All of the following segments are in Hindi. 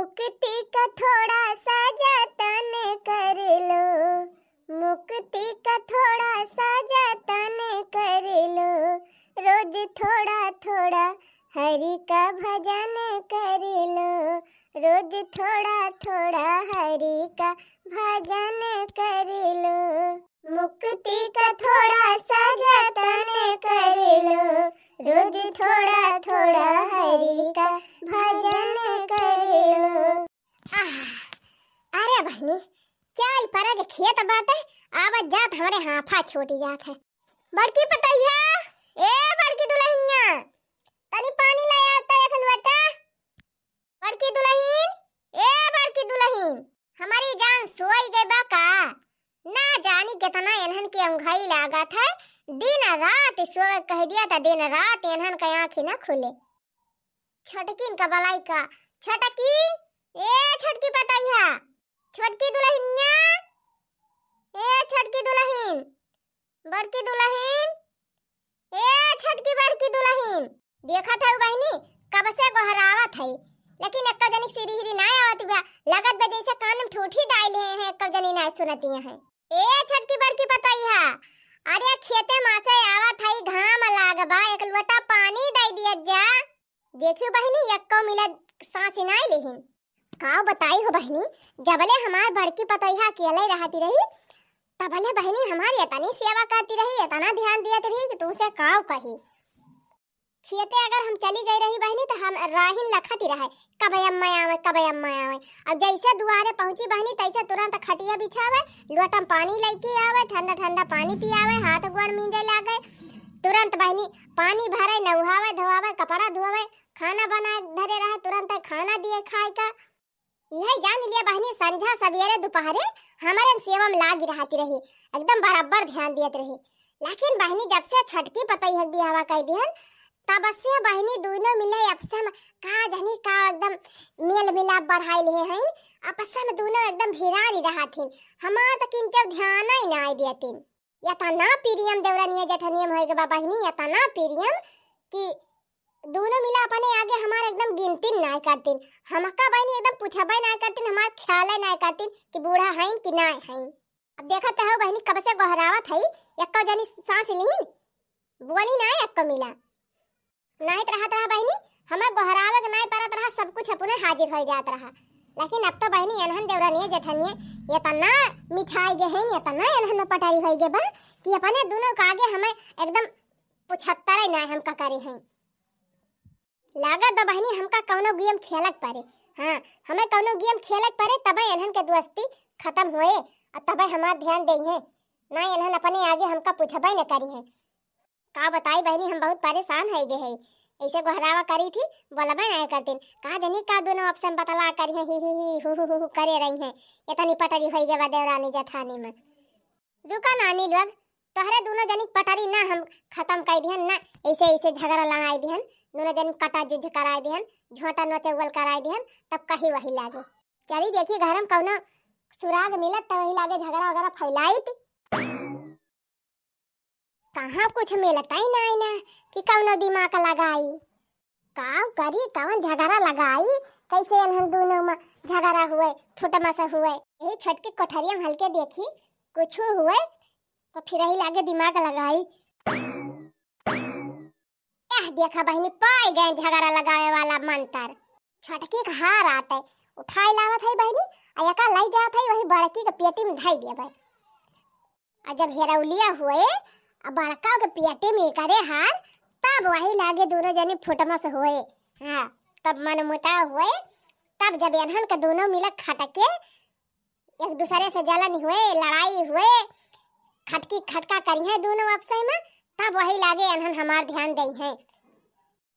मुक्ति का थोड़ा सा जतन कर लो, मुक्ति का थोड़ा सा जतन कर लो, रोज थोड़ा थोड़ा हरि का भजन कर लो, रोज थोड़ा थोड़ा हरि का भजन कर लो, मुक्ति का थोड़ा सा जतन कर लो, रोज थोड़ा थोड़ा हरि का भजन कर लो। अरे बहनी चल पर के खेत बाटे आवत जात हमारे हाफा छोटी जात है। बड़की पतैया ए बड़की दुल्हनिया तनी पानी ले आता एक लोटा। बड़की दुल्हन ए बड़की दुल्हन हमारी जान सोई गई बा का? ना जानी कितना इन्हन की अंघाई लागत है, दिन रात सोए कह दिया था, दिन रात इन्हन का आँखें न खुले। छटकीन का बलाई का छटकी ए छटकी पतैया छोटकी दुल्हनिया ए छटकी दुल्हन बड़की दुल्हन ए छटकी बड़की दुल्हन देखा था बहनी कब से गोहरावत है, लेकिन एक जनी सीरी हिरी ना आवत बा, लगत बा जैसे कान में ठूठी डाले हैं, एक जनी ना सुनती हैं। ए छटकी बड़की पतैया अरे खेते मासे आवत है, घाम लाग बा, एक लोटा पानी डाल दिया जा। देखियो बहनी यक्को मिला सांस ना लेहिन का बताई हो बहनी, जबले हमार बड़की पतैया अकेले रहती रही तबले बहनी हमारी इतनी सेवा करती रही, इतना ध्यान दिया रही कि तुमसे काव कही। खेते अगर हम चली गई रही बहनी तो हम राहिन लखती रहे कब अम्मा आवे कब अम्मा आवे। अब जैसे दुआरे पहुंची बहनी तैसे तुरंत खटिया बिछावे, लोटा पानी लेके आवे, ठंडा ठंडा पानी पियावे, हाथ गोड़ मींजे लागे, तुरंत बहनी पानी भरे, नहावे धोवावे, कपड़ा धोवे, खाना बनाए धरे रहे, तुरंत खाना दिए खाए का। यह जान लिया बहनी संझा सवेरे दोपहरे हमारे सेवा में लागी रहती रही, एकदम बराबर ध्यान दियत रही। लेकिन बहनी जब से छटकी पतैया बियाह कर दिहन तब से बहनी दोनों मिले आपस में का जानी का एकदम मेल मिलाप बढ़ाई लिए हैं, आपस में दोनों एकदम भिरानी रहथिन, हमार तो किंचो ध्यान ही ना देतिन। यतना प्रियम देवरानिया जेठनियम होए के बहनी, यतना प्रियम कि दोनों मिला अपने आगे हमारे एकदम गिनती ना करतीन, हमका बहनी एकदम पूछबे ना करतीन, हमार ख्याल ना करतीन कि बूढ़ा हैं कि ना हैं। अब देखत हो बहनी कब से गोहरावत है, एक्को जनी सांस लीन बोली ना एक्को मिला नहीं रहत रहा बहनी, हमें गोहरावे के नहीं परत रहा, सब कुछ अपने हाजिर हो जात रहा। लेकिन अब तो बहनी एनहन देवरानिया जेठनिया इतना मिठाई गे हैं, इतना एनहन में पटारी हो गे बा कि अपने दोनों के आगे हमें एकदम पुछत्तर ना हमका करे हैं। लागत बा बहनी हमका कौनो गेम खेलक पड़े, हाँ हमें कौनो गेम खेलक पड़े तब एनहन के दोस्ती खत्म होए और तब हमार ध्यान दे हैं, ना एनहन अपने आगे हमका पूछबे न करी है। का बताई बहनी हम बहुत परेशान हो गए हैं, ऐसे गोहरावा करी थी बोलबे नहीं करतीन, का जनी का दोनों ऑप्शन बतला करी है, ही हु करे रही हैं, इतनी पटरी हो गए देवरानी जेठानी में। रुका नानी लोग तोहरे दोनों जनी पटरी ना हम खत्म कर दिहन ना, ऐसे ऐसे झगड़ा लड़ाई दिहन, दोनों जन कटा जुझ कराई दिहन, झोटा नोचौल कराई दिहन, तब कहीं वही लागे। चली देखिए घर में कौनो सुराग मिलत तो वही लागे झगड़ा वगैरह फैलाई थी, कहाँ कुछ मिलता ही ना कि कौनो दिमाग लगाई काव करी कौन झगड़ा लगाई, कैसे इन्हन दोनों में झगड़ा हुए छोटा सा हुए। यही छोटकी कोठरिया में हल्के देखी कुछ हुए तो फिर ही लागे दिमाग लगाई। देखा बहनी पाई गए झगड़ा लगावे वाला मंत्र, छोटकी का हार आते उठाई लावत है बहनी, अयका लाई जात है वही बड़की के पेटी में धाई दिया भाई। और जब हेरौलिया हुए अब बड़का के पेटी में करे हार तब वही लागे दोनों जनी फुटमा से हुए, हाँ तब मन मुटाव हुए, तब जब इन्हन के दोनों मिले खटके एक दूसरे से जलन हुए, लड़ाई हुए, खटकी खटका करी है दोनों आपस में, तब वही लागे इन्हन हमार ध्यान दई है।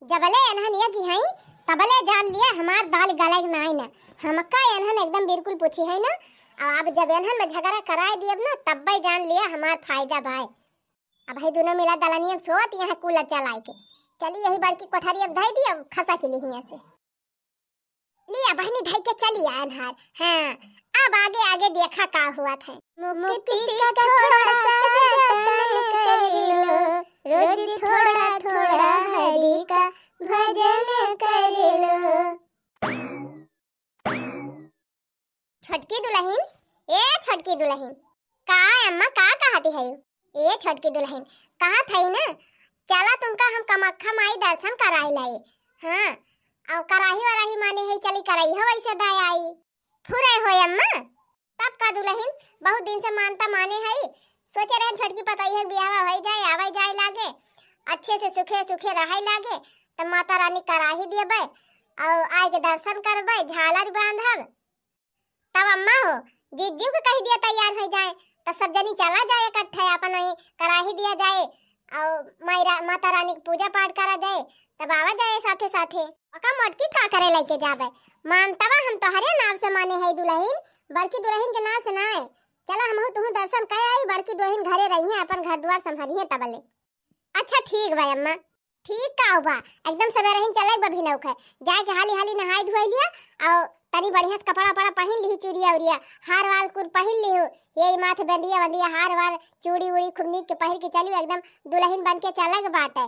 जबले इन्हन ये की हैं तबले जान लिया हमार दाल गले नहीं ना, हमका इन्हन एकदम बिल्कुल पूछी है ना। अब जब इन्हन में झगड़ा कराए दिए ना तब भाई जान लिया हमार फायदा भाई। अब भाई दोनों मिला दलनियम सोत यहाँ कूलर चलाए के चली, यही बड़की कोठरी अब धाई दी, अब खसा के लिए यहाँ से लिया बहनी धाई के चली आए हार। हाँ अब आगे आगे देखा का हुआ था। मुक्ति का थोड़ा सा कर लो, रोज थोड़ा थोड़ा हरि का भजन कर लो। छोटकी दुल्हन, ए छोटकी दुल्हन, का अम्मा का कहती है? ए छोटकी दुल्हन, कहा थई ना चला तुमका हम कामाख्या माई दर्शन कराई लाई। हाँ और कराही वराही माने है चली कराई हो वैसे दाई आई फुरे हो अम्मा। तब का दुल्हन बहुत दिन से मानता माने है, सोचे रहे छोटकी पताई है बियाह हो जाए आवे जाए लागे अच्छे से सुखे सुखे रहे लागे तब माता रानी कराही देबे और आए के दर्शन करबे झालर बांधब। तब अम्मा हो जीजू को कह दिया तैयार हो जाए तब सब जनी चला जाए इकट्ठे अपन वही कराही दिया जाए और माता रानी की पूजा पाठ करा जाए तब आवा जाए साथे साथे। अका मोटकी का करे लेके जाबे मानतवा हम तोहरे नाम से माने है दुल्हन, बड़की दुल्हन के नाम से ना है। चला हम तुम दर्शन कर आई, बड़की दुल्हन घरे रही है अपन घर द्वार संभालिए तबले। अच्छा ठीक भाई अम्मा, ठीक का बा एकदम सवेरे ही चले बभी नौखे जाए के हाली हाली नहाई धोई लिया और तनी बढ़िया से कपड़ा पड़ा पहन ली, चूड़िया उड़िया हार वाल कुल पहन ली, यही माथे बंदिया बंदिया हार वार चूड़ी उड़ी खूब नीक के पहन के चली एकदम दुल्हन बन के चले के बात है।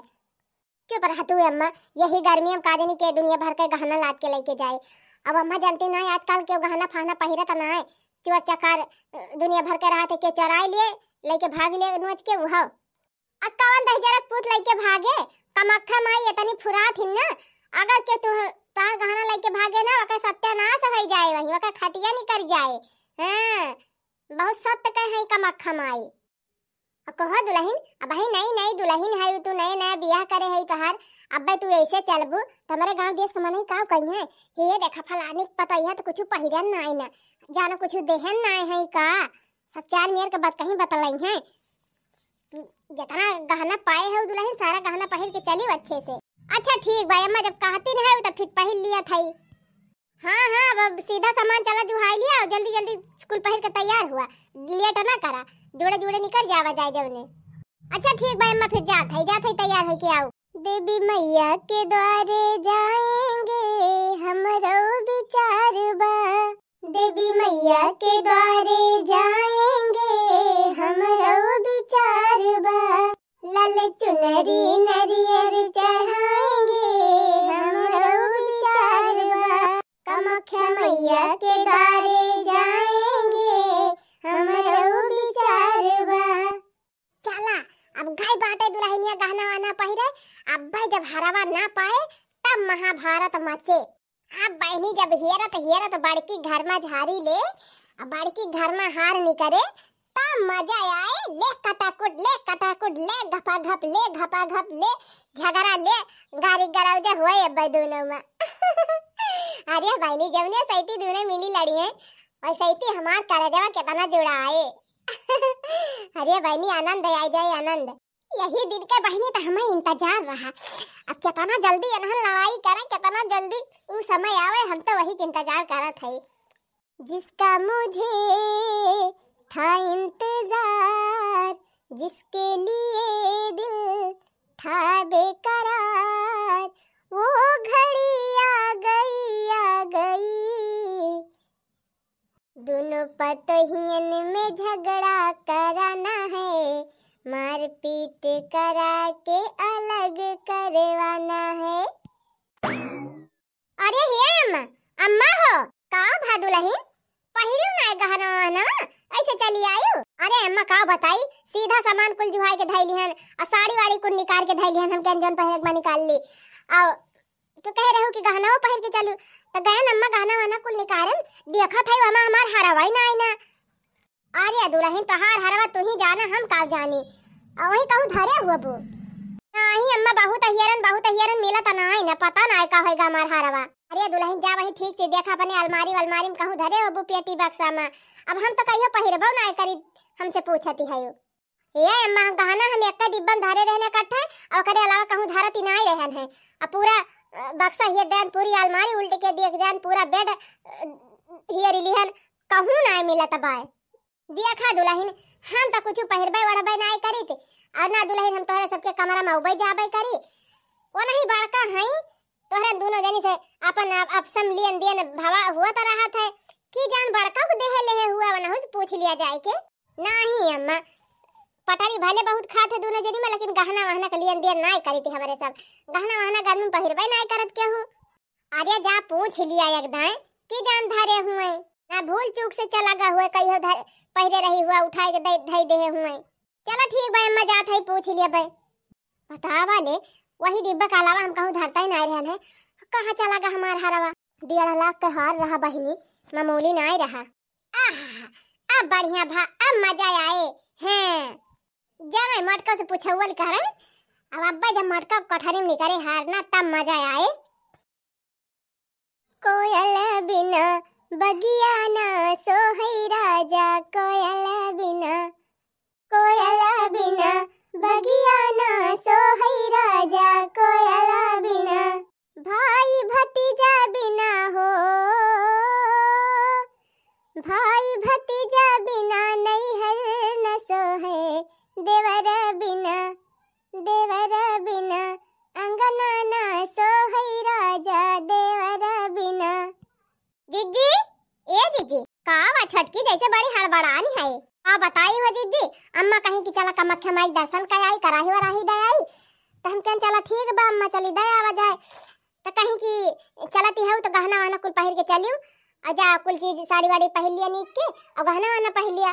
चुप रह तू अम्मा, यही गर्मी में काजनी के दुनिया भर के गहना लाद के लेके जाए। अब अम्मा जानती ना आजकल के गहना फाना पहिरे तो ना है, चोर चकार दुनिया भर के रहा थे के चोराई लिए लेके भाग लिए नोच के वो अक्कावन दहजरत पूत लेके भागे कामाख्या माई इतनी फुरात हिन ना अगर के तू तार गहना लेके भागे ना वका सत्यानाश हो जाए वही वका खटिया निकल जाए। हां बहुत सत्य कह है कामाख्या माई। कहो दुल्हन अब ही नई नई दुल्हन है तू नए नया बियाह करे है तोहार अब तू ऐसे चलबू तुम्हारे गांव देश के मने का कही है हे देखा फलाने पता है तो कुछ पहिरन ना है ना जानो कुछ देहन ना है का सब चार मेर के बात कहीं बतलाई है। जितना गहना पाए है दुल्हन सारा गहना पहन के चली अच्छे से। अच्छा ठीक भाई अम्मा जब कहती ना है तो फिर पहन लिया था। हाँ हाँ अब सीधा सामान चला जुहाई लिया और जल्दी जल्दी स्कूल पहन के तैयार हुआ लेट ना करा जोड़े जोड़े निकल जावा जाए जवने। अच्छा ठीक भाई अम्मा फिर जात है तैयार है के आओ। देवी मैया के द्वारे जाएंगे हमरो विचार बा, देवी मैया के द्वारे जाएंगे हमरो विचार बा, लाल चुनरी नरियर चढ़ाएंगे हमरो विचार बा, कामाख्या मैया के द्वारे जाएंगे हमरो विचार बा। चला अब गाय बाटे दुल्हनिया गहना वाना पहिरे अब भाई जब हरावा ना पाए तब महाभारत मचे। अब बहनी जब हेरा तो बड़की घर में झारी ले अब बड़की घर में हार निकरे तब मजा आए ले कटाकुट ले घपाघप ले झगड़ा ले गारी गरौजा हुए अब दोनों में अरे बहनी जब ने सैती दोनों मिली लड़ी है और सैती हमार करजवा कितना जुड़ा आए अरे बहनी आनंद आ जाए आनंद। यही दिन के बहनी तो हमें इंतजार रहा अब कितना जल्दी इन्हें लड़ाई करें कितना जल्दी वो समय आवे हम तो वही के इंतजार करत है। जिसका मुझे था इंतजार जिसके लिए दिल था बेकरार वो घड़ी आ गई दोनों पतोहियन में झगड़ा कराना है मार पीट करा के अलग करवाना है। अरे हे अम्मा हो का भादुलहिन पहिरू ना गहना ना ऐसे चली आयु। अरे अम्मा का बताई सीधा सामान कुल जुहाई के धैली हन और साड़ी वाड़ी कुल निकाल के धैली हन हम जन पहन के निकाल ली और तो कह रहे हो कि गहना पहन के चलू तो गहन अम्मा गहना वाना कुल निकालन देखा था हमार हमार हरावाई ना आई ना। अरे दुल्हन तो हार हरवा तू ही जाना हम का जानी और वही कहूं धरे हुआ बो नहीं अम्मा बहुत हियरन मिला त ना आई ना पता ना का होएगा हमार हरवा। अरे दुल्हन जा वही ठीक से देखा अपने अलमारी में कहूं धरे हो बो पेटी बक्सा में अब हम तो कहियो पहिरबो ना करी हमसे पूछती है ये अम्मा गहना हम एक डिब्बा धरे रहने इकट्ठे और करे अलावा कहूं धरती ना ही रहन है अब पूरा बक्सा हियर देन पूरी अलमारी उल्ट के देख देन पूरा बेड हियर लिहन कहूं ना मिला तबाय देखा दुल्हन हम तो कुछ पहिरबे वड़बे ना करी थे और ना दुल्हन हम तोहरे सबके कमरा में उबई जाबे करी वो नहीं बड़का है तोहरे दोनों जनी से अपन आप सम लियन देन भावा हुआ तो रहा था कि जान बड़का को देह ले हुआ वना हो पूछ लिया जाए के नहीं अम्मा पटारी भले बहुत खाते दोनों जनी में लेकिन गहना वहना के लियन देन ना करी थी हमारे सब गहना वहना गर्मी में पहिरबे ना करत के हो। अरे जा पूछ लिया एकदम कि जान धरे हुए ना भूल चूक से चला गा हुआ कहियो पहरे रही हुआ उठाए के धई दे हुए। चलो ठीक भाई अम्मा जात है पूछ लिया भाई। बता वाले वही डिब्बा के अलावा हम कहूँ धरता ही नहीं रहन है। कहाँ चला गा हमारा हरवा? 1.5 लाख का हार रहा बहिनी, मामूली नहीं रहा। अब बढ़िया भा, अब मजा आए हैं। जाए मटका से पूछवल कर अब अब्बा जब मटका कठरी में निकले हारना तब मजा आए। कोयल बिना बगिया ना सोहई राजा, कोयल बिना बगिया ना सोहई राजा, कोयल बिना भाई भतीजा बिना हो, भाई भतीजा बिना नहीं हर न सोहे, देवर बिना अंगना ना सोहई राजा, देवर बिना। जीजी ए जीजी कावा छटकी जैसे बड़ी हड़बड़ानी है। आ बताई हो जीजी अम्मा कहीं की चला कामाख्या माई दर्शन कर आई, कराही वराही दे आई तो हम कहन चला ठीक बा अम्मा चली दे आवा जाए। तो कहीं की चलती हो तो गहना वाना कुल पहिर के चलियो और जा कुल चीज साड़ी वाड़ी पहन लिया नीक के और गहना वाना पहन लिया।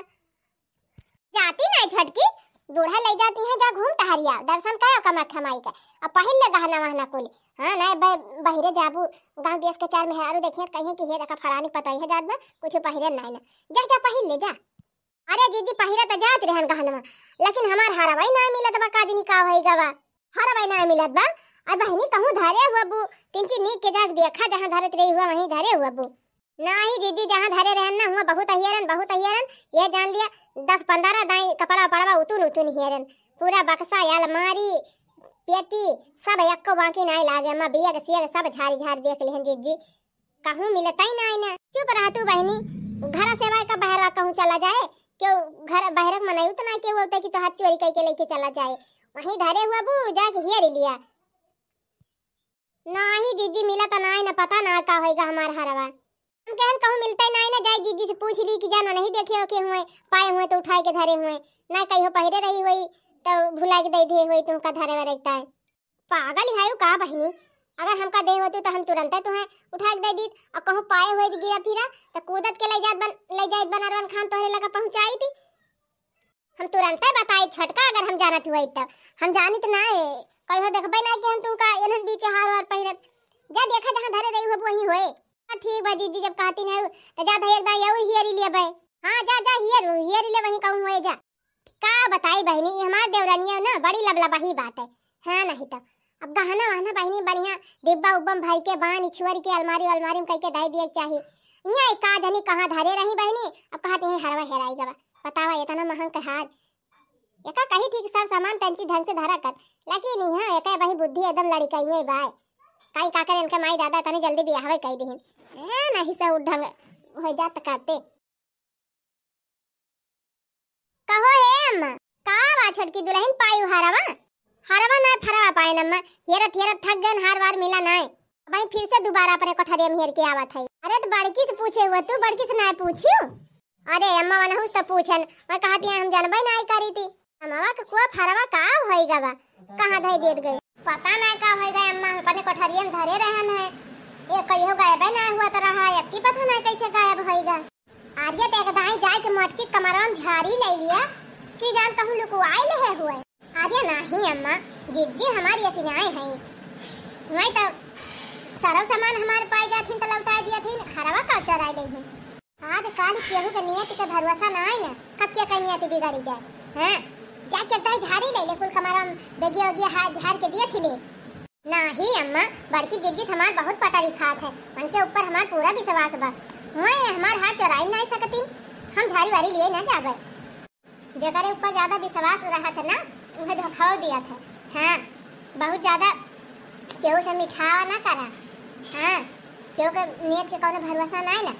जाती नहीं छटकी दूल्हा ले जाती है, जा घूम टहरिया दर्शन कर कामाख्या माई का और पहन ले गहना वहना कुल। हाँ नहीं बहिरे जाबू गांव देश के 4 मेहरारू देखिए कहीं की हे रखा फरानी पता ही है जात बा कुछ पहिरे नहीं ना, जा जा पहन ले जा। अरे दीदी पहिरा तो जात रहन गहनवा लेकिन हमार हरवाई ना मिलत बा, काजनी का होई गवा हरवाई ना मिलत बा। और बहनी कहूँ धरे हुआ बू तिनची नीक के जाग देखा जहाँ धरत रही हुआ वहीं धरे हुआ बू। नहीं दीदी जहाँ धरे रहन ना हुआ बहुत हियरन ये जान लिया 10-15 दाई कपड़ा पड़वा उतुन हियरन पूरा बक्सा अलमारी पेटी सब एको बाकी नहीं लागे। अम्मा बिया के सिया सब झारी देख लिहन जीजी कहूँ मिलता ही नहीं ना। चुप रह तू बहनी, घर सेवा का बहरवा कहूँ चला जाए क्यों घर बहरक मनाई तो ना क्यों बोलते कि तो हाथ चोरी करके लेके चला जाए, वहीं धरे हुआ बू जाके हियर लिया। नहीं दीदी मिला तो नहीं ना, पता ना का होएगा हमार हरवा। हम कहन कहूँ मिलता ही नहीं ना, जाए दीदी से पूछ ली कि जानो नहीं देखे के हुए पाए हुए तो उठाए के धरे हुए ना, कहीं पहिरे रही हुई तो भुला के दे हुई तुमका धरे हुए रहता है। पागल है का बहनी, अगर हमका दे होती तो हम तुरंत तुम्हें उठा के दे दी और कहूँ पाए हुए गिरा फिरा तो कूदत के ले जात बनारवन खान तोहरे लगा पहुंचाई थी। हम तुरंत बताई छटका अगर हम जानत हुई तब हम जानी तो ना कहीं देखबे ना कि हम तुमका एनहन बीच हार वार पहिरत जा देखा जहां धरे रही हो वहीं होए। ठीक बा दीदी जब कहती नहीं तो जा भाई एकदम यऊ हियरी ले भाई। हां जा हियरी ले वहीं कहूं होए जा। का बताई बहनी ये हमार देवरानिया ना बड़ी लबलबाही बात है। हां नहीं तो अब गहना वहना बहनी बढ़िया डिब्बा उब्बम भाई के बान इछुअर के अलमारी में कह के दे दिए चाहिए। यहाँ का जनी कहां धरे रही बहनी अब कहती है हरवा हेराई गवा बतावा इतना महंग का हार एका कही ठीक सब सामान तंची ढंग से धरा कर लेकिन यहाँ एका वही बुद्धि एकदम लड़काइए बाय काई का करे इनके माई दादा तनी जल्दी बियाहवे कह दिहिन नहीं से ढंग हो जात करते कहो हे अम्मा का बा छोटकी दुल्हन पायु हरवा ना फरवा पाए नम्मा हेरत थक गन हार वार मिला नहीं भाई फिर से दोबारा अपने कोठरिया में हेर के आवत है। अरे तो बड़की से पूछे हुआ तू बड़की से ना पूछियो। अरे अम्मा वाला हुस तो पूछन मैं कहती हम जानबे नहीं करी थी अम्मा का कुआ फरवा का होइगा बा कहां धई देत गई पता ना का होइगा अम्मा अपने कोठरिया में धरे रहन है ये कहियो गायब ना हुआ तो रहा अब की पता ना कैसे गायब होइगा। आर्य ते एक दाई जाए के मटकी कमरवा में झाड़ी ले लिया कि जान कहूं लुकुआई ले हुए। आर्य नहीं अम्मा जिज्जी हमारी ऐसी आए हैं नहीं तो सारा सामान हमारे पाए जाथिन तो लौटा दिया थी हरवा का चोराई ले हैं। आज काल केहू के नियत के भरोसा ना आई ना कब क्या कहीं नियत बिगड़ी जाए। हां जाके दाई झाड़ी ले कुल कमरा बेगिया वगिया हाथ झाड़ के दिए थी नहीं अम्मा बड़की जिज्जी हमार बहुत पटारी खात है उनके ऊपर हमार पूरा विश्वास बा मैं हमार हाथ चोराई नहीं सकती हम झाड़ी वारी लिए ना जाबे जेकरे ऊपर ज्यादा विश्वास रहा था ना उन्हें धोखा दिया था। हां बहुत ज्यादा केहू से मिठावा ना करा। हां केहू के नियत के कोनो भरोसा नहीं ना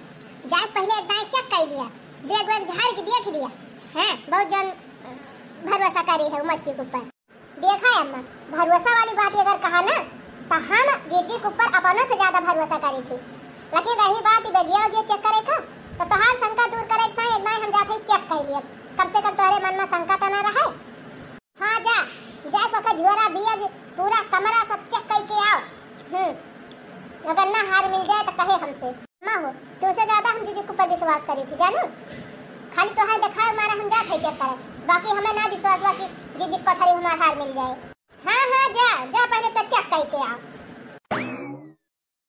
जाए पहले दाई चेक कर लिया बेग झाड़ के देख लिया। हां बहुत जन भरोसा करी है मटकी के ऊपर देखा है अम्मा भरोसा वाली बात अगर कहा ना तो हम जीजी के ऊपर अपनों से ज्यादा भरोसा करी थी लेकिन रही बात बेगिया वगिया चेक करे का तो तोहार शंका दूर करे था एक बार हम जाके चेक कर लिए कम से कम तोहरे मन में शंका तो ना रहे। हां जा पका झोरा बिया पूरा कमरा सब चेक करके आओ अगर ना हार मिल जाए तो कहे हमसे मां हो तुझसे ज्यादा हम जीजी के ऊपर विश्वास करी थी जानू। खाली तो हाथ दिखाए मारा हम जा थे चेक करे, बाकी हमें ना विश्वास हुआ कि जीजी कोठरी हमारा हार मिल जाए। हाँ हाँ जा जा पहले तो चेक करके आ।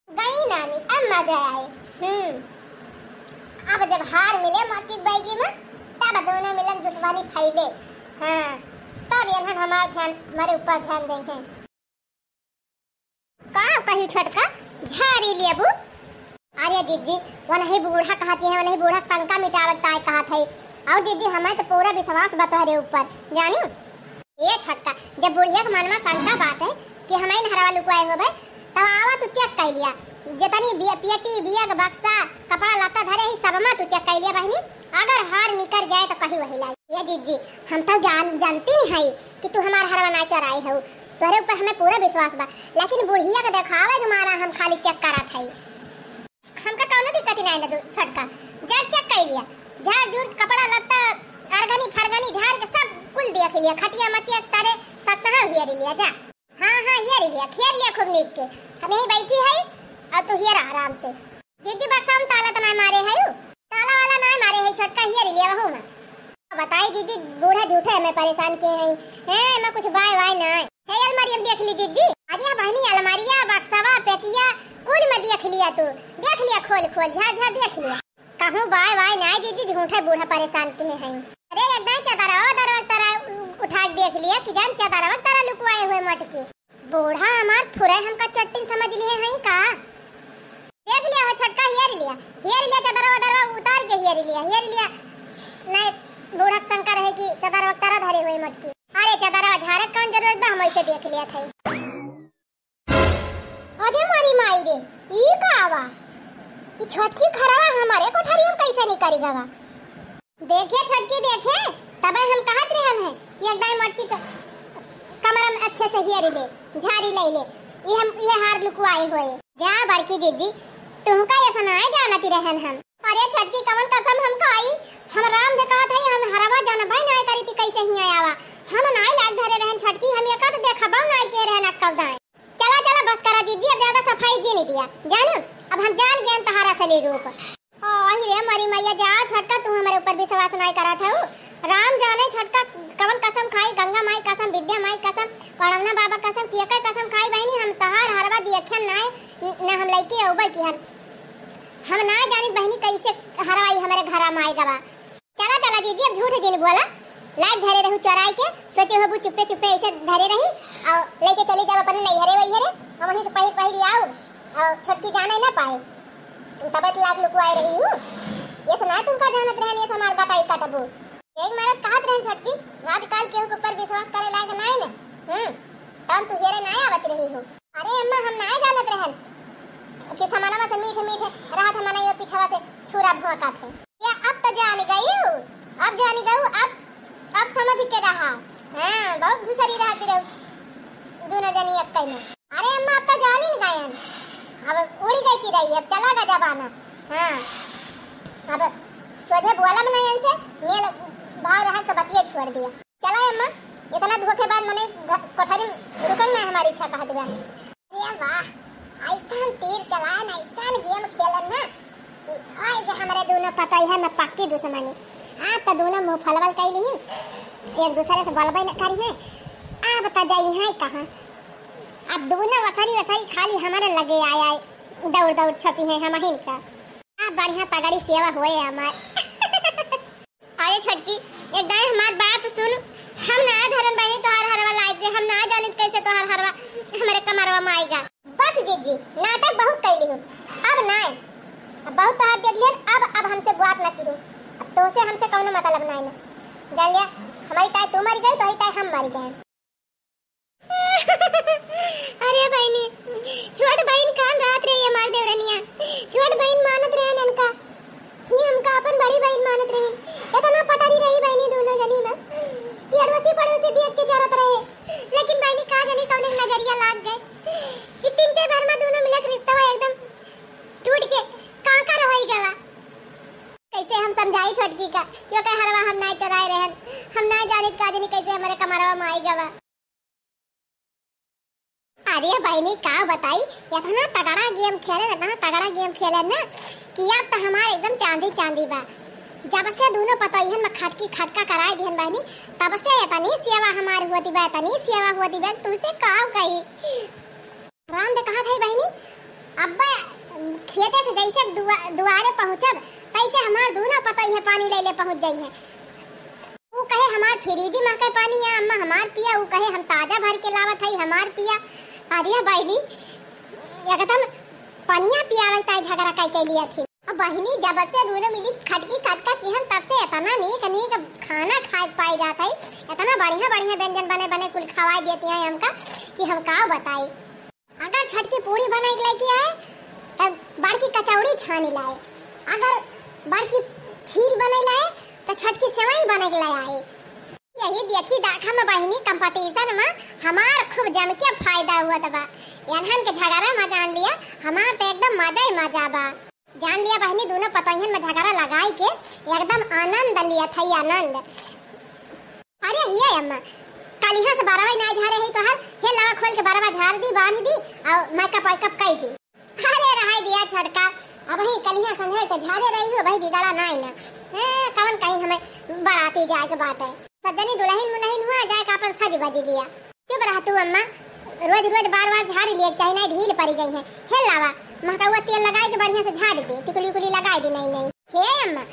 गई नानी अब मजा आए। अब जब हार मिले मटकी बैगी में तब दोनों मिलन दुश्मनी फैले। हाँ तब यहाँ हमारे ऊपर ध्यान देंगे। कहाँ कहीं छोटका झाड़ी लिए बू। अरे जीजी वो नहीं बूढ़ा कहती है, वो नहीं बूढ़ा शंका मिटावत है कहा था। और जीजी हमें तो पूरा विश्वास बता रहे ऊपर जानी। ये छोटका जब बुढ़िया के मन में शंका बात है कि हमें हरवा लुकवाए हो भाई तब आवा तू चेक कर लिया। जितनी पेटी बिया बक्सा कपड़ा लत्ता धरे ही सब में तू चेक कर लिया बहनी। अगर हार निकल जाए तो कहीं वही लाई। ये जीजी हम तो जानती नहीं है कि तू हमारा हरवा ना चराई हो, तोरे ऊपर हमें पूरा विश्वास बा। लेकिन बुढ़िया के दिखावा तुम्हारा हम खाली चेक करा था। हमका कौनो दिक्कत नहीं ना छोटका जा चेक कर लिया। झाड़ झूर कपड़ा लत्ता अरगनी फरगनी झाड़ के सब कुल देख लिया। खटिया मटिया तारे सब कहाँ हियर लिया जा। हाँ हाँ हियर लिया खेर लिया खूब नीक के। हम यहीं बैठी है और तू हियर आराम से। जीजी बक्सा में ताला तो नहीं मारे है, ताला वाला नहीं मारे है छोटका हियर लिया हो ना। बताई दीदी बूढ़ा झूठे हमें परेशान किए हैं मैं कुछ बाय वाय ना है। अलमारी में देख ली दीदी अरे बहनी अलमारिया बक्सावा पेटिया कुल में देख लिया। तू देख लिया खोल खोल झाड़ झाड़ देख लिया। कहूँ बाय वाय ना दीदी झूठे बूढ़ा परेशान किए हैं। अरे एकदम चदरा दरवा उठा देख लिया कि जान चदरा तारा लुकवाए हुए मटके। बूढ़ा हमार फुरे हमका चट्टिन समझ लिए हैं का। देख लिया हो छोटका हियर लिया चदरा उतार के हियर लिया नहीं बूढ़ा शंका रहे कि चदरा तारा धरे हुए मटकी। अरे चदरा झाड़ कौन जरूरत बा हम ऐसे देख लिया था। अरे मारी माई रे ई का आवा ये छोटकी खरावा हमारे कोठरी में कैसे निकली गवा। देखे छोटकी देखे तब हम कहत रहे हैं कि एकदम मटकी कमरा में अच्छे से हियर ले झाड़ी ले ये हार लुकवाए हुए। जा बड़की जीजी तुमका ये सुनाए जानती रहन हम। अरे छोटकी कवन कसम हम खाई हम राम से कहा था हम हरवा जाना भाई ना करी थी कैसे ही आवा। हम नाई लाग धरे रहन छोटकी हम एक देखा बाऊ नाई के रहन अक्कल दाए। चला चला बस करा जीजी अब ज्यादा सफाई जी नहीं दिया जानो। अब हम जान गए तहारा सली रूप। ओही रे मरी मैया जा छोटका तू हमारे ऊपर विश्वास नहीं करा था। राम जाने छोटका कवन कसम खाई गंगा माई कसम विद्या माई कसम पड़वना बाबा कसम किया कसम खाई बहनी हम तहार हरवा दियखन ना हम लइके औबे की हम ना जानी बहनी कैसे हरवाई हमारे घर में आई गवा। चला चला जीजी अब झूठ दिन बोला लाइक धरे रहू चराई के सोचे हो चुप्पे चुप्पे ऐसे धरे रही और लेके चली जाओ अपने नहीं हरे वही हरे और वहीं से पहली आओ और छोटकी जाने ना पाए तबत लाख लुकवाई रही हूँ। ये सुना तुमका जानत रहनी है हमार गटाई काटबो एक मरद कहत रहन छोटकी आजकल केहू के ऊपर विश्वास करे लायक नहीं ने तब तू हेरे नहीं आवत रही हो। अरे अम्मा हम नहीं जानत रहन कि समानवा से मीठे मीठे राहत हमने ये पीछवा से छुरा भोंका थे। ये अब तो जान गई अब जानी गऊ अब समझ के रहा। हां बहुत घुसरी रहती रहो दोनों जनी एक में। अरे अम्मा अब तो जान ही गए अब उड़ी गई चिड़ै अब चला गा जमाना। हां अब सोझे बोला में नहीं इनसे मेल भाव रहा तो बतिया छोड़ दिया। चला अम्मा इतना धोखेबाज मने कोठरी रुकन ना हमारी इच्छा कह दिया। अरे वाह ऐसा तीर चलान ऐसा गेम खेलन ना आई के हमारे दोनों पता है मैं पक्की दुश्मनी। आ तो दोनों मुंह फलवल कैली एक दूसरे से बलबई न करी है। आ बता जाई है कहां अब दोनों वसारी खाली हमारे लगे आए दौड़ दौड़ छपी है हम ही का। आ बढ़िया तगड़ी सेवा होए हमार। अरे छटकी एक दाई हमार बात सुन हम ना धरन बनी तोहार हरवा लायक हम ना जानित कैसे तोहार हरवा हमारे कमरवा में आएगा। बस जीजी नाटक बहुत कैली हूं अब नहीं अब बहुत तोहार देख लियन अब हमसे बात ना करू। अब तो से हमसे कौनो मतलब नहीं ना जान लिया हमारी ताई तू मर गई तो ही ताई हम मर गए। अरे बहनी छोट बहन कान रात रही है मार देवरनिया छोट बहन मानत रहे इनका ये हमका अपन बड़ी बहन मानत रहे इतना पटारी रही बहनी दोनों जनी में कि अड़ोसी पड़ोसी देख के जरत रहे। लेकिन बहनी का जानी कौन नजरिया लाग गए कि तीन चार बार में दोनों मिलक रिश्ता एकदम टूट के कांकर होई गवा। कैसे हम समझाई छोटकी का यो कह हरवा हम नहीं चराए रहन हम ना जानित का जानी कैसे हमारे कमरवा में आई गवा। अरे बहनी का बताई इतना तगड़ा गेम खेले ना कि कि अब तो हमारे एकदम चांदी चांदी बा। जब से दोनों पतोहियन में खटकी खटका कराए दिहन बहनी तब से इतनी सेवा हमारी होती बा, इतनी सेवा होती बा तुझसे का कही। राम दे कहा था बहनी अब्बा खेते से जैसे दुआरे पहुंचब तैसे हमार दोनों पतोहिया पानी ले ले पहुंच जाई है। वो कहे हमार फ्रिज में के पानी है अम्मा हमार पिया, वो कहे हम ताजा भर के लावत है हमार पिया। अरे बहनी एकदम पनिया पियावल ताई झगड़ा कई लिया थी। अब बहनी जब से दोनों मिली खटकी खटका किहन तब से इतना नीक खाना खाए पाई जाता है, इतना बढ़िया बढ़िया व्यंजन बने बने कुल खवाई देती हैं हमका कि हम का बताई। अगर छटकी पूरी बनाई लेके आए तब बड़की कचौड़ी छानी लाए, अगर बड़की खीर बनाई लाए तो छटकी सेवई बना के लाए आए। यही देखी दाखा में बहनी कंपटीशन में हमार खूब जम के फायदा हुआ तबा। यहन के झगड़ा में जान लिया हमार तो एकदम मजा ही मजा बा। जान लिया बहनी दोनों पतोहियन में झगड़ा लगाई के एकदम आनंद लिया था आनंद। अरे ये अम्मा कलिहा से बारवा ना झारे है तो हे लावा खोल के बारवा झाड़ दी बांध दी और मेकअप वेकअप कई दी। अरे रहाई दिया छटका अब ही कलिहा संगे तो झारे रही हो भाई बिगड़ा ना ना कौन कहीं हमें बाराती जाए के बात है। सजनी दुल्हन मुलहन हुआ जाए का अपन सज बज दिया। चुप रह तू अम्मा, रोज रोज बार बार झाड़ लिए चाहे ना ढील पड़ी गई है। हे लावा महकावा तेल लगाए के बढ़िया से झाड़ दे, टिकुली उकुली लगाए दे। नहीं हे अम्मा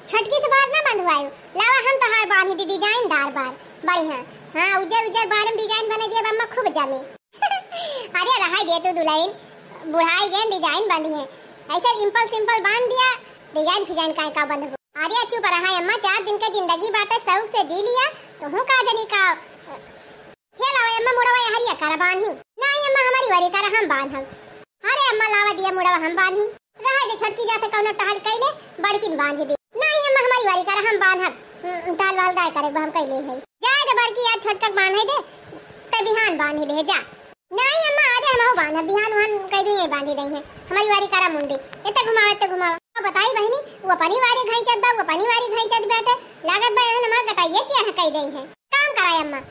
छटकी से बार ना बंधवायो, लावा हम तो हार बांध दी डिजाइन दार बार बढ़िया। हां उजर उजर बार में डिजाइन बना दिया अम्मा खूब जमे। अरे रहाई दे तू दुल्हन बुढ़ाई गए डिजाइन बंधी है ऐसे सिंपल सिंपल बांध दिया डिजाइन फिजाइन का बंध। अरे चुप रहा अम्मा 4 दिन का जिंदगी बाटे शौक से जी लिया तो हूं का जनी का। हे लावा अम्मा मुड़वा हरिया कर बांधी। नहीं अम्मा हमारी वारी कर हम बांधम। अरे अम्मा लावा दिया मुड़वा हम बांधी। रहा दे छटकी जाते कौनो टहल कैले बड़किन बांध दी। नहीं अम्मा हमारी वारी कर हम बांधब टाल वाल दाय करे हम कैले है। जा दे बड़की आज छटक बांधे दे ते बिहान बांध ले जा। नहीं अम्मा आज हम बांधब बिहान हम कह दूं बांधी नहीं है हमारी वारी करा मुंडी एते घुमावे बताई बहनी वो पनीवारी घाई चद वो पनीवारी घाई चद बैठे लागत बहन हमार कटाइए क्या कह गई है। काम कराए अम्मा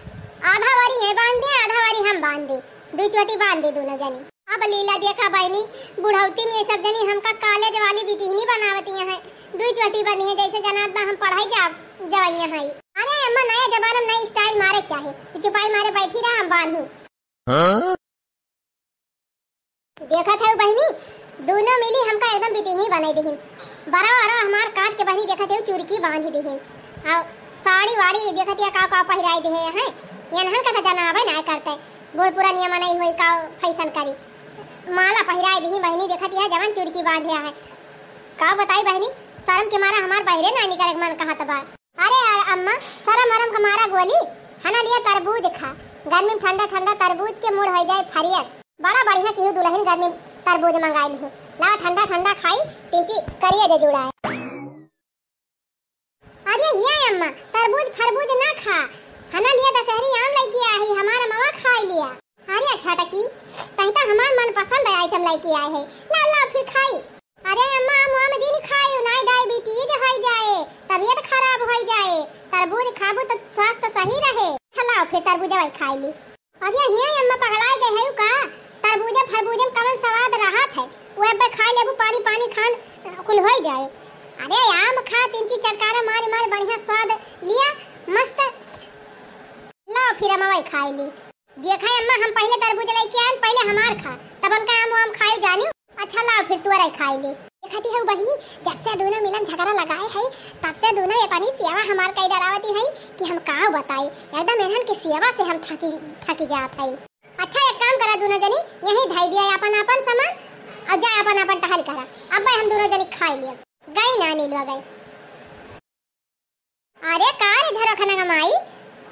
आधा वारी ये बांध दे आधा वारी हम बांध दे दो चोटी बांध दे दोनों जनी। अब लीला देखा बहनी बुढ़ौती में सब जनी हमका कॉलेज वाली बिटिहनी बनावती है दो चोटी बनी है जैसे जनात हम पढ़ाई जवाइयां है। अरे अम्मा नया जमाना में नई स्टाइल मारे चाहे चुपाई मारे बैठी रहा हम बांधी। देखा था बहनी दोनों मिली हमका एकदम बिटिहनी बनाई दीहिन बड़ा बड़ा हमार काट के बहनी देखा थे चुरकी बांध दीहिन और साड़ी वाड़ी देखा थे का पहिराई दे हैं यनहन का जनाबे ना करते गोड़ पूरा नियम नहीं होई का फैशन करी माला पहिराई दीही बहनी देखा थी जवान चुरकी बांधे है का बताई बहनी शर्म के मारा हमार बहरे ना निकले मन कहा तबा। अरे अम्मा शर्म हरम का मारा गोली हना लिया तरबूज खा गर्मी ठंडा ठंडा तरबूज के मूड हो जाए फरियत बड़ा बढ़िया की दुल्हन गर्मी तरबूज मंगाई ली ला ठंडा ठंडा खाई तिंची करिए दे जुड़ा है। अरे ये अम्मा तरबूज खरबूज ना खा हना लिया दशहरी आम लेके आई हमारा मामा खा लिया। अरे अच्छा टकी तहिता हमार मन पसंद आइटम लेके आए है ला ला फिर खाई। अरे अम्मा मुआ में दिन खाई ना डायबिटीज हो जाए तबीयत खराब हो जाए तरबूज खाबो तो स्वास्थ्य सही रहे। चला फिर तरबूज वाई खाई ली। अरे ये अम्मा पगलाई गए है का तरबूज खरबूज में कवन स्वाद रहत है वो अब खा लेबू पानी पानी खान कुल हो जाए। अरे आम खा तिंची चटकारा मार मार बढ़िया स्वाद लिया मस्त ला फिर अम्मा खाई ली। देखा अम्मा हम पहले तरबूज लेके आए पहले हमार खा तब उनका आम खाई जानी। अच्छा ला फिर तू खाई ली। देखती है बहनी जब से दोनों मिलन झगड़ा लगाए है तब से दोनों ये पानी सेवा हमार कई डरावती है कि हम का बताई एकदम इन्हन की सेवा से हम थकी जात है। अच्छा एक काम करा दोनों जनी यही ढाई दिया अपन अपन सामान और जा अपन अपन टहल करा अब हम दोनों जनी खाई लिया गई ना नीलवा गई। अरे कार इधर खाना कमाई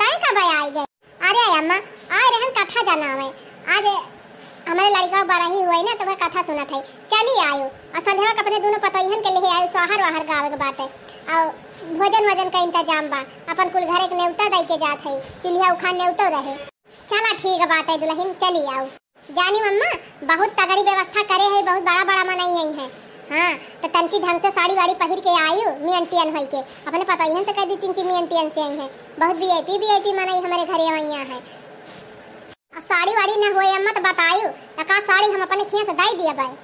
तय कब आई गए। अरे अम्मा आए रहन कथा जनावे आज हमारे लड़का बराही हुई ना तो वह कथा सुना था चली आयो और संध्या अपने दोनों पतोहियन के लिए आयो सोहर वाहर गावे के बात है और भोजन वजन का इंतजाम बा अपन कुल घरे के नेवता दई के जात है चूल्हा उखान नेवतो रहे। चला ठीक बात है दुल्हन चली आओ। जानी मम्मा बहुत तगड़ी व्यवस्था करे है बहुत बड़ा बड़ा मनाई आई है। हाँ तो तंची ढंग से साड़ी वाड़ी पहन के आयु मियंटियन होई के अपने पतोहियन से कह दी तिंची मियंटियन से आई है बहुत वीआईपी मनाई हमारे घरे आईया है। अब साड़ी वाड़ी न होए अम्मा तो बतायू का साड़ी हम अपने खिया से दाई दिया बाई।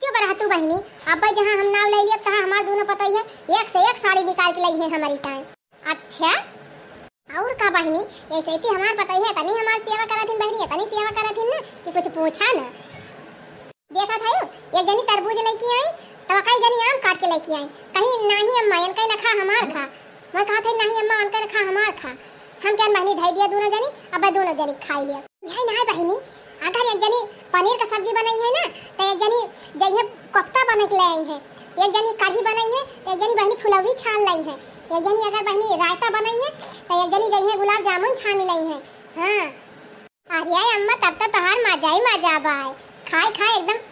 चुप रहा तू बहनी, अब जहाँ हम नाव ले लिया तहाँ हमार दोनों पता ही है एक से एक साड़ी निकाल के लाई है हमारी टाइम। अच्छा और का बहनी, ऐसे ही हमार पता ही है तनी हमार सेवा करत हिन बहनी, तनी सेवा करत हिन ना कि कुछ पूछा ना। देखा था एक जनी तरबूज लेके आई तो कई जनी आम काट के लेके आई, कहीं नहीं अम्मा इनका ना खा हमार खा, मैं कहा था नहीं अम्मा उनका खा हमार खा। हम क्या बहनी धई दिया दोनों जनी, अब दोनों जनी खाई लिया। यही ना बहनी, अगर एक जनी पनीर का सब्जी बनाई है ना तो एक जनी जइए कोफ्ता बना के ले आई है, एक जनी कढ़ी बनाई है, एक जनी बहनी फुलौरी छान लाई है, एक जनी अगर बहनी रायता बनाई है तो एक जनी जइए गुलाब जामुन छान लाई है। हां अरे अम्मा तब तो तोहार मजा ही मजा बाय, खाए खाए एकदम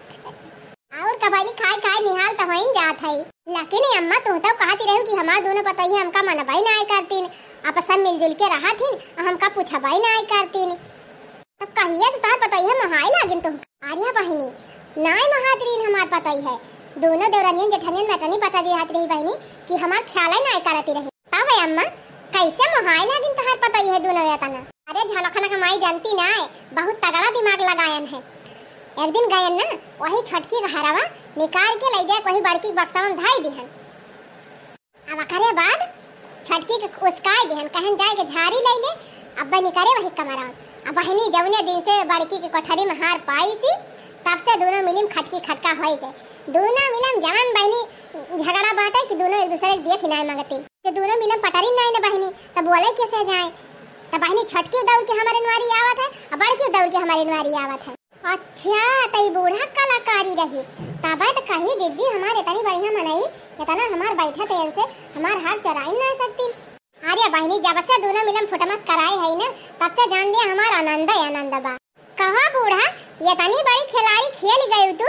और कबानी खाए खाए निहाल तो होइन जात है। लेकिन अम्मा तू तो कहती रहू कि हमार दोनों पता ही हमका मनबाई ना आए करतीन, आप सब मिलजुल के रहा थीन हमका पूछबाई ना आए करतीन, तब कहिए तो तार पता ही है महाई लागिन तुम। आर्या बहनी नाय महातरीन हमार पता ही है, दोनों देवरानियन जेठानियन बेटनी पता दी हाथ रही बहनी कि हमार ख्याल ही ना करती रहे। तब अम्मा कैसे महाई लागिन तोहार पता ही है दोनों यातना। अरे झलखना कमाई जानती ना है, बहुत तगड़ा दिमाग लगायन है। एक दिन गयन ना वही छटकी का हरावा निकाल के ले जाए वही बड़की बक्सा में धाई दिहन, अब करे बाद छटकी के उसकाय दिहन कहन जाए के झाड़ी ले ले, अब बनी करे वही कमरा। अब बहनी जवने दिन से बड़की के कोठरी में हार पाई सी तब से दोनों मिलिम खटकी खटका होई गए, दोनों मिलम जवान बहनी झगड़ा बाटे कि दोनों एक दूसरे के देख ही नहीं मांगती, तो दोनों मिलम पटरी नहीं ना बहनी, तब बोले कैसे जाए, तब बहनी छटकी दौड़ के हमारे नवारी आवत है और बड़की दौड़ के हमारे नवारी आवत है। अच्छा तई बूढ़ा कलाकारी रही तब तो कही दीदी हमारे तनी बढ़िया मनाई इतना हमार बैठा थे से हमार हाथ चराई ना सकती। अरे बहनी जब से दोनों मिलम फुटमस कराए है ना तब से जान लिया हमार आनंद है आनंद बा। कहा बूढ़ा ये तनी बड़ी खिलाड़ी खेल गई तू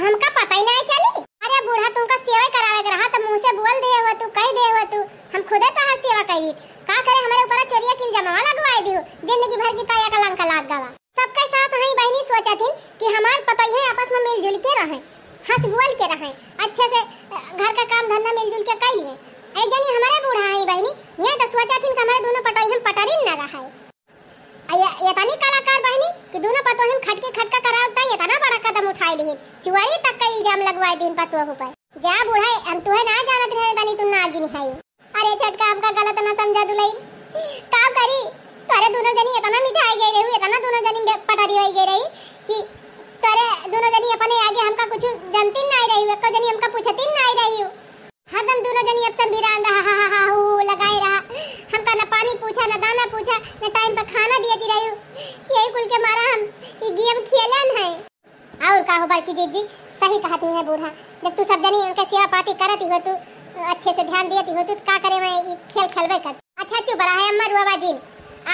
हमका पता ही नहीं चली। अरे बूढ़ा तुमका सेवा करावे के रहा तो मुंह से बोल दे हो तू कह दे हो तू हम खुद तहार सेवा करी का करे हमारे ऊपर चोरिया किल जमावा लगवाए दी जिंदगी भर की काया कलंक लाग गवा। सबके साथ हई बहनी सोचा थी कि हमार पता ही है आपस में मिलजुल के रहें हंस बोल के रहें अच्छे से घर का काम धंधा मिलजुल के कर लिए। एक जनी हमारे बूढ़ा है बहनी ये तो सोचा थी कि हमारे दोनों पटोई हम पटरी न रहा है ये तनी कलाकार बहनी कि दोनों पतोई हम खटके खटका करावता ये तना बड़ा कदम उठाई ली चुवाई तक का इल्जाम लगवाए दिन पतों ऊपर। जा बूढ़ा हम तुहे ना जानत रहे तनी तुम ना आगी नहीं। अरे झटका हमका गलत ना समझा दुलई का करी तारे दोनों जनी इतना मिठाई गई रही इतना दोनों जनी पटरी होई गई रही कि तारे दोनों जनी अपने आगे हमका कुछ जानती नहीं रही एको जनी हमका पूछती नहीं रही हरदम दोनों जनी अब सब बिरान रहा हा हू लगाए रहा हमका ना पानी पूछा ना दाना पूछा ना टाइम पे खाना दियती रही यही कुल के मारा हम ये गेम खेलन है। और का हो बड़की जीजी सही कहा तू है बूढ़ा जब तू सब जनी उनके सेवा पाती करती हो तू अच्छे से ध्यान देती हो तू का करे मैं खेल खेलबे कर। अच्छा चुप रहा है अम्मा रुआ जी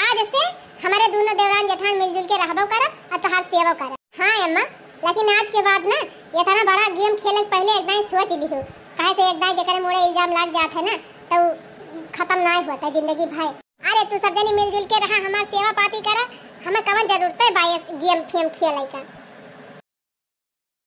आज से हमारे दोनों देवरान जेठान मिलजुल के रहबो करब और तोहार सेवा करब। हाँ अम्मा लेकिन आज के बाद ना ये इतना बड़ा गेम खेले पहले एकदम सोच लिहो काहे से एकदम जेकर मोड़े इल्जाम लग जात है ना तो खत्म ना होता जिंदगी भाई। अरे तू सब जनी मिलजुल के रहा हमार सेवा पाती करा हमें कवन जरूरत है गेम खेले का।